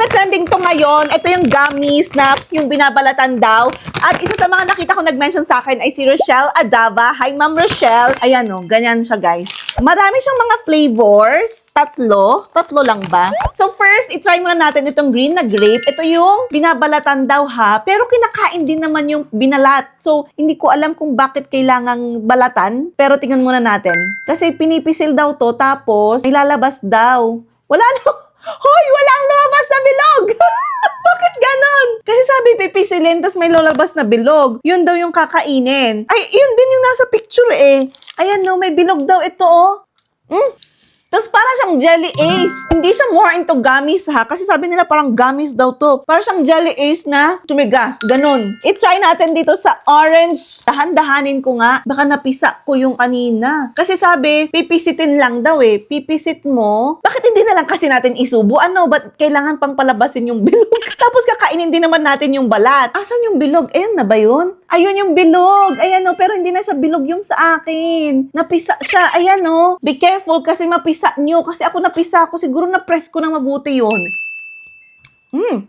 trending to ngayon. Ito yung gummies na yung binabalatan daw. At isa sa mga nakita ko nag-mention sa akin ay si Rochelle Adava. Hi, Ma'am Rochelle. Ayan o, ganyan siya, guys. Marami siyang mga flavors. Tatlo lang ba? So first, itry muna natin itong green na grape. Ito yung binabalatan daw ha. Pero kinakain din naman yung binalat. So, hindi ko alam kung bakit kailangang balatan. Pero tingnan muna natin. Kasi pinipisil daw to, tapos ilalabas daw. Wala na. Hoy, walang lumabas na bilog! Bakit ganon? Kasi sabi pipisilin, tas may lalabas na bilog. Yun daw yung kakainin. Ay, yun din yung nasa picture eh. Ayan no, may bilog daw ito oh. Tapos para siyang jelly ace. Hindi siya more into gummies ha. Kasi sabi nila parang gummies daw to. Para siyang jelly ace na tumigas. Ganon. I-try natin dito sa orange. Dahan-dahanin ko nga. Baka napisa ko yung kanina. Kasi sabi, pipisitin lang daw eh. Pipisit mo. Bakit hindi na lang kasi natin isubo? Ano? Ba't kailangan pang palabasin yung bilog? Tapos kakainin din naman natin yung balat. Asan yung bilog? Ayan na ba yun? Ayun yung bilog. Ayan o. Pero hindi na siya bilog yung sa akin. Napisa siya. Ayan o. Be careful kasi mapisa nyo. Kasi ako napisa ako. Siguro na-press ko na mabuti yun.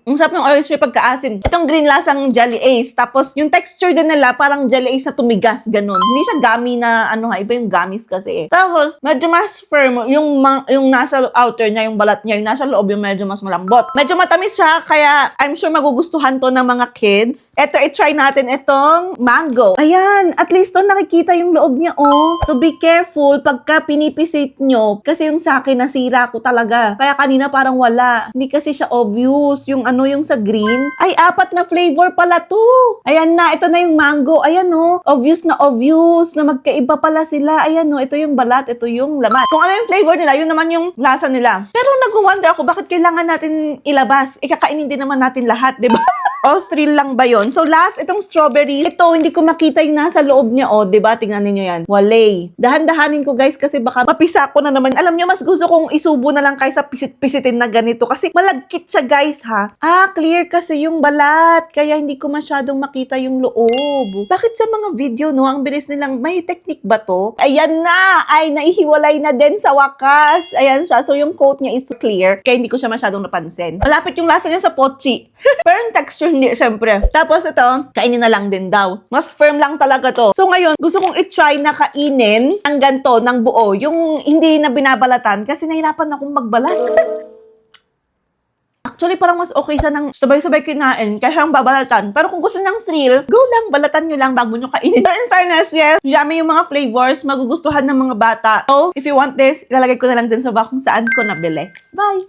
Ang sarap ng orange may pagkaasim. Itong green lasang jelly ace. Tapos, yung texture din nila, parang jelly ace na tumigas. Ganun. Hindi siya gummy na, ano ha, iba yung gummies kasi eh. Tapos, medyo mas firm. Yung nasa outer niya, yung balat niya, yung nasa loob, yung medyo mas malambot. Medyo matamis siya, kaya I'm sure magugustuhan to ng mga kids. Eto, i-try natin itong mango. Ayan, at least to nakikita yung loob niya, oh. So, be careful pagka pinipisit nyo. Kasi yung sa akin, nasira ko talaga. Kaya kanina parang wala. Hindi kasi siya obvious. Yung ano, yung sa green. Ay, 4 na flavor pala to. Ayan na, ito na yung mango. Ayan no, obvious na magkaiba pala sila. Ayan no, ito yung balat, ito yung laman. Kung ano yung flavor nila, yun naman yung lasa nila. Pero nag-wonder ako, bakit kailangan natin ilabas? Ikakainin din naman natin lahat, di ba? O, thrill lang ba yun? So, last, itong strawberry. Ito, hindi ko makita yung nasa loob niya. O, diba? Tingnan ninyo yan. Walay. Dahan-dahanin ko, guys, kasi baka mapisa ko na naman. Alam nyo, mas gusto kong isubo na lang kaysa pisit-pisitin na ganito. Kasi malagkit siya, guys, ha? Clear kasi yung balat. Kaya hindi ko masyadong makita yung loob. Bakit sa mga video, no? Ang bilis nilang, may technique ba to? Ayan na! Ay, naihiwalay na din sa wakas. Ayan siya. So, yung coat niya is clear. Kaya hindi ko siya masyadong napansin. Malapit yung lasa niya sa pochi. Pero yung texture hindi, syempre. Tapos ito, kainin na lang din daw. Mas firm lang talaga to. So ngayon, gusto kong i-try na kainin ang ganito, ng buo. Yung hindi na binabalatan kasi nahirapan akong magbalat. Actually, parang mas okay siya ng sabay-sabay kinain kaysa ang babalatan. Pero kung gusto ng thrill, go lang, balatan nyo lang bago nyo kainin. But in fairness, yes, yummy yung mga flavors, magugustuhan ng mga bata. So, if you want this, ilalagay ko na lang dyan sa box kung saan ko nabili. Bye!